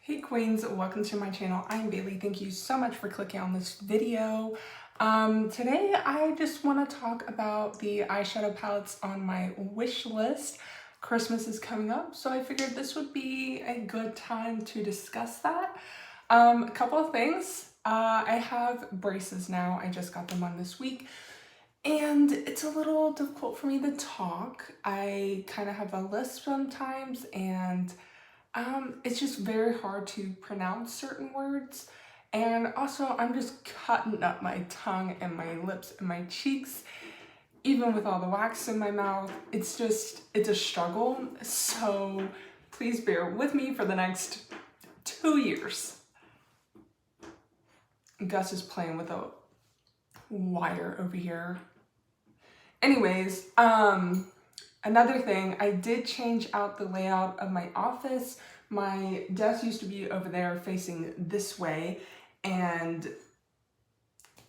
Hey Queens, welcome to my channel. I'm Bailey. Thank you so much for clicking on this video. Today I just want to talk about the eyeshadow palettes on my wish list. Christmas is coming up, so I figured this would be a good time to discuss that. A couple of things. I have braces now. I just got them on this week. And it's a little difficult for me to talk. I kind of have a lisp sometimes, and it's just very hard to pronounce certain words. And also, I'm just cutting up my tongue and my lips and my cheeks, even with all the wax in my mouth. It's a struggle. So please bear with me for the next 2 years. Gus is playing with a wire over here. Anyways, another thing, I did change out the layout of my office. My desk used to be over there facing this way, and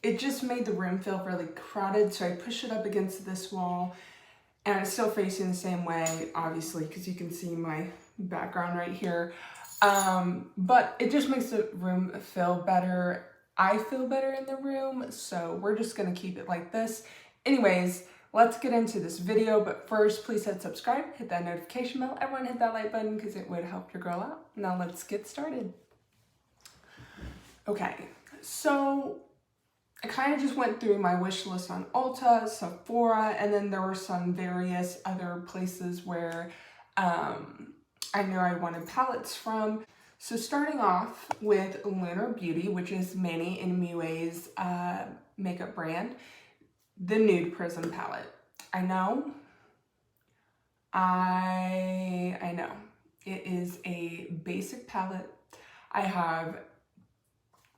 it just made the room feel really crowded, so I pushed it up against this wall, and it's still facing the same way, obviously, because you can see my background right here. But it just makes the room feel better. I feel better in the room, so we're just gonna keep it like this. Anyways, let's get into this video, but first, please hit subscribe, hit that notification bell, everyone hit that like button because it would help your girl out. Now let's get started. Okay, so I kind of just went through my wish list on Ulta, Sephora, and then there were some various other places where I knew I wanted palettes from. So starting off with Lunar Beauty, which is Manny and Mue's makeup brand. The Nude Prism palette. I know. It is a basic palette. I have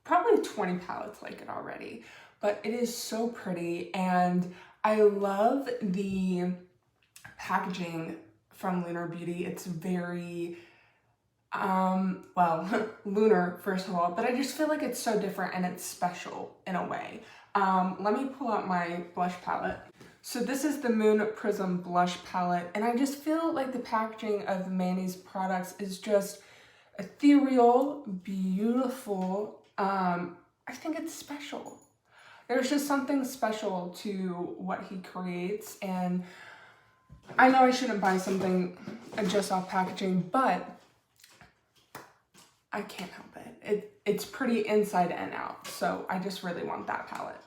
probably 20 palettes like it already, but it is so pretty, and I love the packaging from Lunar Beauty. It's very, well, lunar, first of all, but I just feel like it's so different and it's special in a way. Let me pull out my blush palette. So this is the Moon Prism blush palette, and I just feel like the packaging of Manny's products is just ethereal, beautiful. I think it's special. There's just something special to what he creates, and I know I shouldn't buy something just off packaging, but I can't help it. It's pretty inside and out, so I just really want that palette.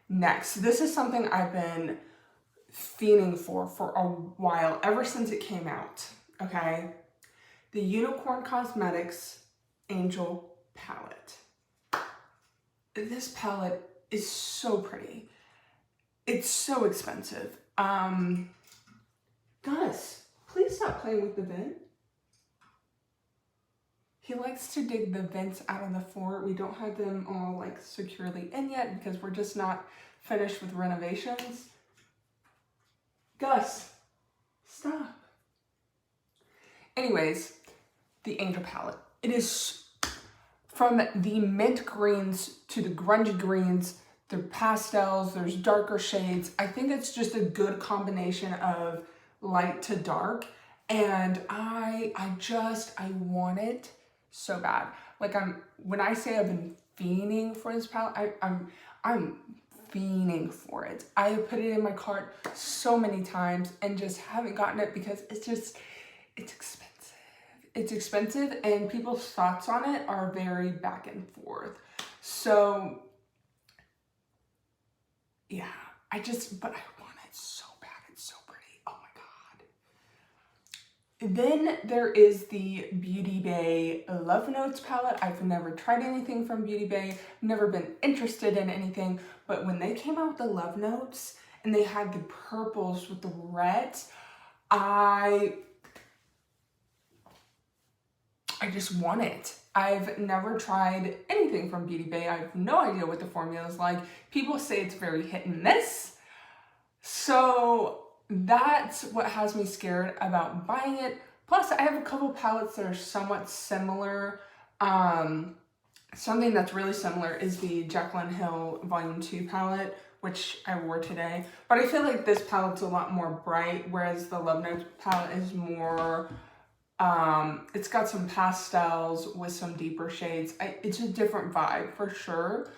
Next, this is something I've been fiending for a while, ever since it came out, okay? The Unicorn Cosmetics Angel palette. This palette is so pretty. It's so expensive. Gus, please stop playing with the vent. He likes to dig the vents out of the floor. We don't have them all like securely in yet because we're just not finished with renovations. Gus, stop. Anyways, the Angel palette. It is from the mint greens to the grungy greens, the pastels, there's darker shades. I think it's just a good combination of light to dark, and I want it so bad. Like when I say I've been fiending for this palette, I'm fiending for it. I have put it in my cart so many times and just haven't gotten it because it's expensive. It's expensive, and people's thoughts on it are very back and forth. So yeah, but I want it so bad. It's so pretty. Oh my God. Then there is the Beauty Bay Love Notes palette. I've never tried anything from Beauty Bay, never been interested in anything, but when they came out with the Love Notes and they had the purples with the reds, I just want it. I've never tried anything from Beauty Bay. I have no idea what the formula is like. People say it's very hit and miss. So that's what has me scared about buying it. Plus, I have a couple palettes that are somewhat similar. Something that's really similar is the Jaclyn Hill Volume 2 palette, which I wore today. But I feel like this palette's a lot more bright, whereas the Love Notes palette is more It's got some pastels with some deeper shades. It's a different vibe for sure.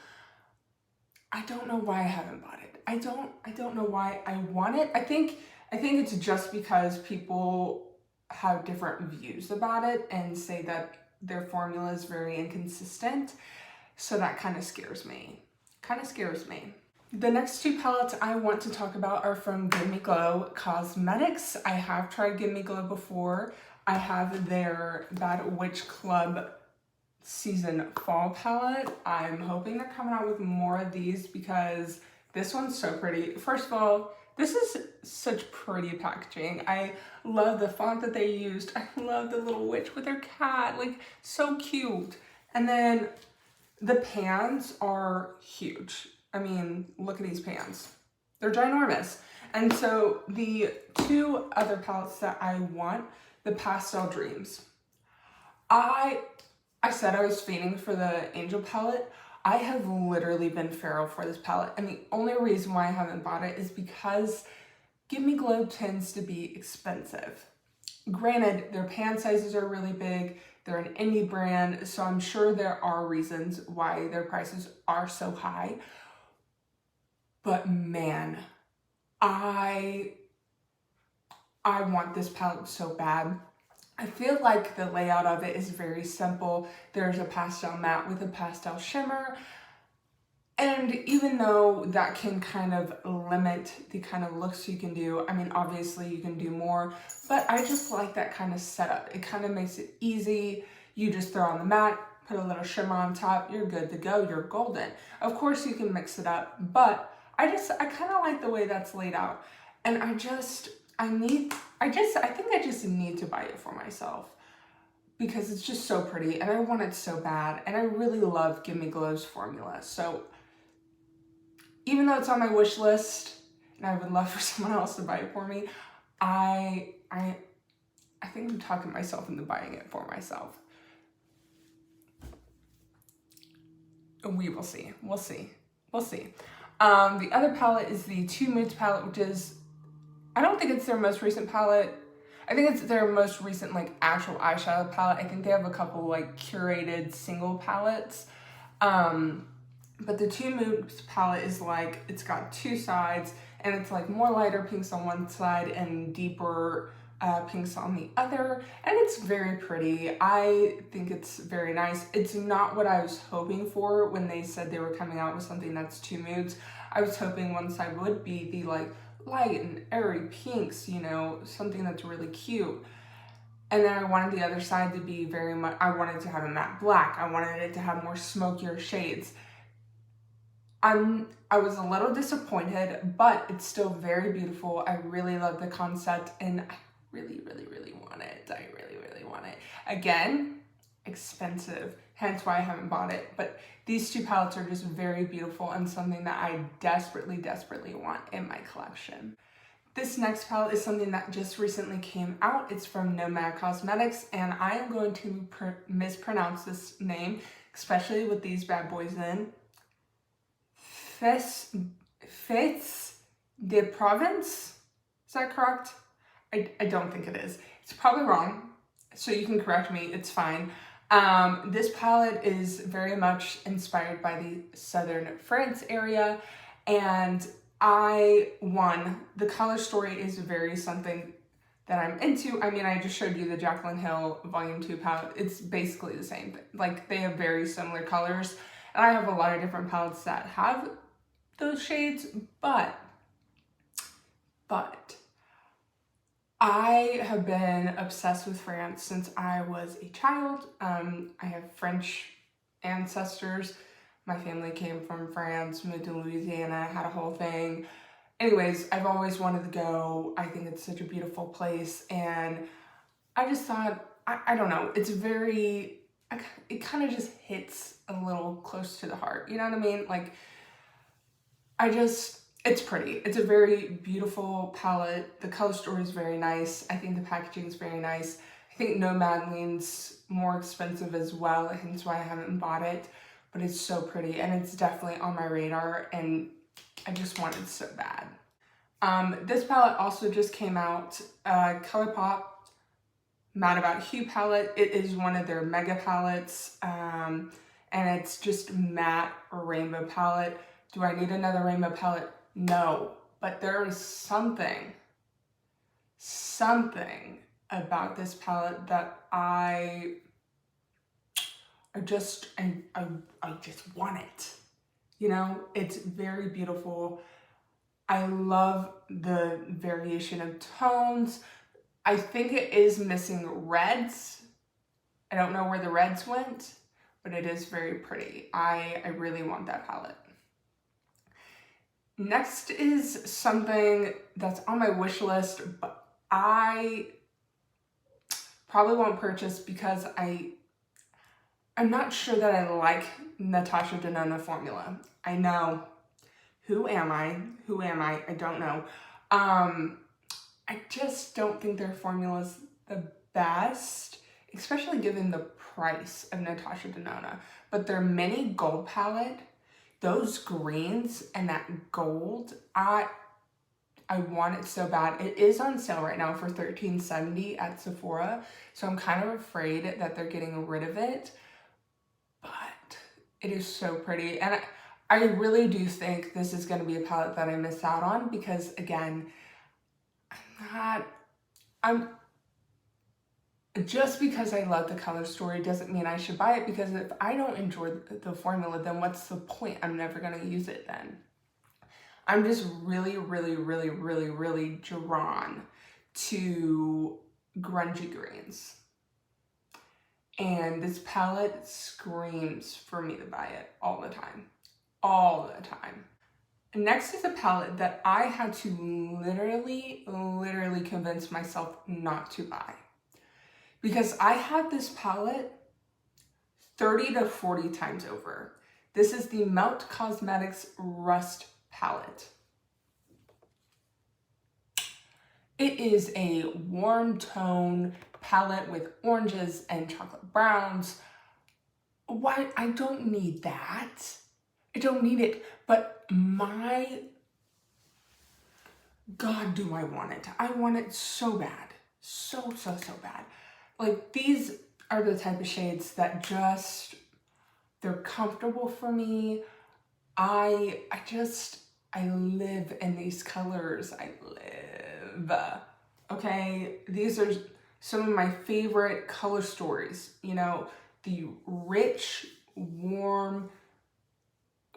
I don't know why I haven't bought it. I don't know why I want it. I think it's just because people have different views about it and say that their formula is very inconsistent. So that kind of scares me. The next two palettes I want to talk about are from Gimme Glow Cosmetics. I have tried Gimme Glow before. I have their Bad Witch Club Season Fall palette. I'm hoping they're coming out with more of these because this one's so pretty. First of all, this is such pretty packaging. I love the font that they used. I love the little witch with her cat, like so cute. And then the pans are huge. I mean, look at these pans. They're ginormous. And so the two other palettes that I want, the Pastel Dreams. I said I was fiending for the Angel palette. I have literally been feral for this palette, and the only reason why I haven't bought it is because Gimme Glow tends to be expensive. Granted, their pan sizes are really big, they're an indie brand, so I'm sure there are reasons why their prices are so high. But man, I want this palette so bad. I feel like the layout of it is very simple. There's a pastel matte with a pastel shimmer. And even though that can kind of limit the kind of looks you can do, I mean, obviously you can do more, but I just like that kind of setup. It kind of makes it easy. You just throw on the matte, put a little shimmer on top, you're good to go, you're golden. Of course you can mix it up, but I kind of like the way that's laid out. And I think I just need to buy it for myself because it's just so pretty and I want it so bad. And I really love Gimme Glow's formula. So even though it's on my wish list and I would love for someone else to buy it for me, I think I'm talking myself into buying it for myself. We will see. We'll see. The other palette is the Two Moods palette, which is, I don't think it's their most recent palette. I think it's their most recent like actual eyeshadow palette. I think they have a couple like curated single palettes. But the Two Moods palette is like, it's got two sides and it's like more lighter pinks on one side and deeper pinks on the other. And it's very pretty. I think it's very nice. It's not what I was hoping for when they said they were coming out with something that's two moods. I was hoping one side would be the like light and airy pinks, you know, something that's really cute. And then I wanted the other side to be very much, I wanted to have a matte black. I wanted it to have more smokier shades. I was a little disappointed, but it's still very beautiful. I really love the concept and I really want it. I really want it. Again, expensive, hence why I haven't bought it. But these two palettes are just very beautiful and something that I desperately want in my collection. This next palette is something that just recently came out. It's from Nomad Cosmetics, and I am going to mispronounce this name, especially with these bad boys in. Fits de Provence? Is that correct? I don't think it is. It's probably wrong, so you can correct me, it's fine. This palette is very much inspired by the southern France area, and the color story is very something that I'm into. I mean, I just showed you the Jaclyn Hill Volume 2 palette. It's basically the same thing. Like, they have very similar colors, and I have a lot of different palettes that have those shades, but I have been obsessed with France since I was a child. I have French ancestors. My family came from France, moved to Louisiana, had a whole thing. Anyways, I've always wanted to go. I think it's such a beautiful place. And I just thought, I don't know, it's very, it kind of just hits a little close to the heart. You know what I mean? Like, it's pretty. It's a very beautiful palette. The color story is very nice. I think the packaging is very nice. I think Nomad leans more expensive as well, hence why I haven't bought it. But it's so pretty and it's definitely on my radar and I just want it so bad. This palette also just came out, ColourPop Mad About Hue palette. It is one of their mega palettes, and it's just matte rainbow palette. Do I need another rainbow palette? No, but there is something about this palette that I just want it. You know, it's very beautiful. I love the variation of tones. I think it is missing reds. I don't know where the reds went, but it is very pretty. I really want that palette. Next is something that's on my wish list, but I probably won't purchase because I'm not sure that I like Natasha Denona formula. I know. Who am I? I don't know. I just don't think their formula's the best, especially given the price of Natasha Denona. But their mini gold palette, those greens and that gold, I want it so bad. It is on sale right now for $13.70 at Sephora, so I'm kind of afraid that they're getting rid of it. But it is so pretty, and I really do think this is going to be a palette that I miss out on because, again, just because I love the color story doesn't mean I should buy it, because if I don't enjoy the formula, then what's the point? I'm never going to use it then. I'm just really drawn to grungy greens. And this palette screams for me to buy it all the time. All the time. Next is a palette that I had to literally convince myself not to buy. Because I had this palette 30 to 40 times over. This is the Melt Cosmetics Rust palette. It is a warm tone palette with oranges and chocolate browns. Why? I don't need that. I don't need it, but my God, do I want it. I want it so bad. So bad. Like, these are the type of shades that just, they're comfortable for me. I live in these colors. I live. Okay, these are some of my favorite color stories. You know, the rich, warm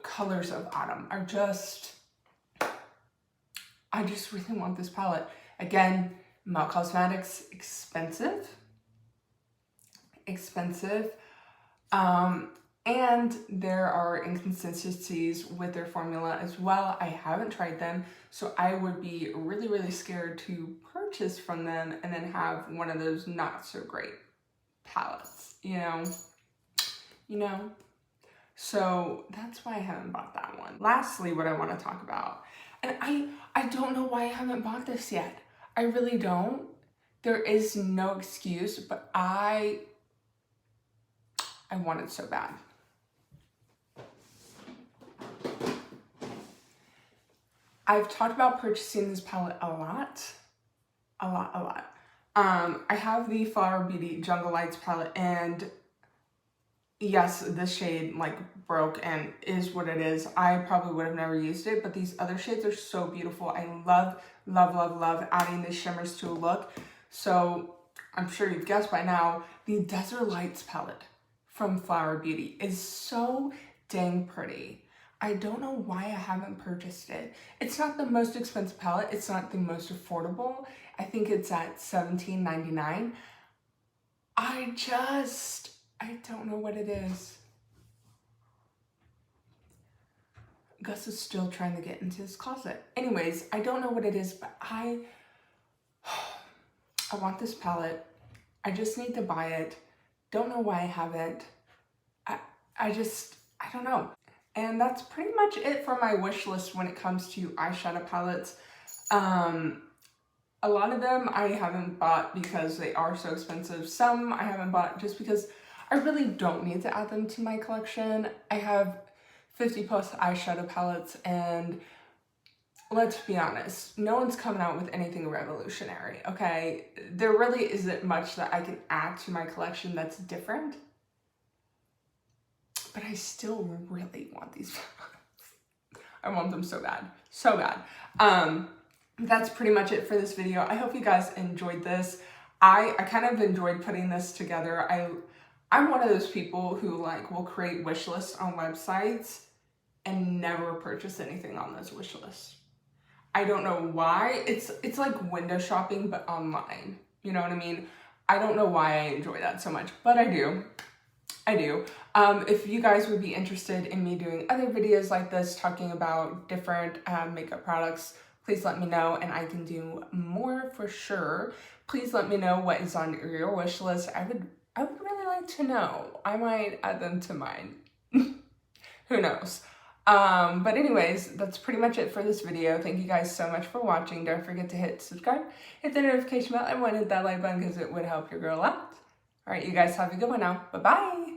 colors of autumn are just, I just really want this palette. Again, Melt Cosmetics, expensive. And there are inconsistencies with their formula as well. I haven't tried them, so I would be really scared to purchase from them and then have one of those not so great palettes, you know? So that's why I haven't bought that one. Lastly, what I want to talk about, and I don't know why I haven't bought this yet. I really don't. There is no excuse, but I want it so bad. I've talked about purchasing this palette a lot. I have the Flower Beauty Jungle Lights palette, and yes, this shade like broke and is what it is. I probably would have never used it, but these other shades are so beautiful. I love adding the shimmers to a look. So I'm sure you've guessed by now, the Desert Lights palette from Flower Beauty is so dang pretty. I don't know why I haven't purchased it. It's not the most expensive palette. It's not the most affordable. I think it's at $17.99. I don't know what it is. Gus is still trying to get into his closet. Anyways, I don't know what it is, but I want this palette. I just need to buy it. Don't know why I haven't. I don't know. And that's pretty much it for my wish list when it comes to eyeshadow palettes. A lot of them I haven't bought because they are so expensive. Some I haven't bought just because I really don't need to add them to my collection. I have 50 plus eyeshadow palettes, and let's be honest, no one's coming out with anything revolutionary, okay? There really isn't much that I can add to my collection that's different. But I still really want these palettes. I want them so bad, so bad. That's pretty much it for this video. I hope you guys enjoyed this. I kind of enjoyed putting this together. I'm one of those people who like will create wish lists on websites and never purchase anything on those wish lists. I don't know why. It's like window shopping, but online. You know what I mean? I don't know why I enjoy that so much, but I do. I do. If you guys would be interested in me doing other videos like this, talking about different makeup products, please let me know and I can do more for sure. Please let me know what is on your wish list. I would really like to know. I might add them to mine. Who knows? But anyways, that's pretty much it for this video. Thank you guys so much for watching. Don't forget to hit subscribe, hit the notification bell, and hit that like button because it would help your girl out. All right, you guys have a good one now. Bye-bye.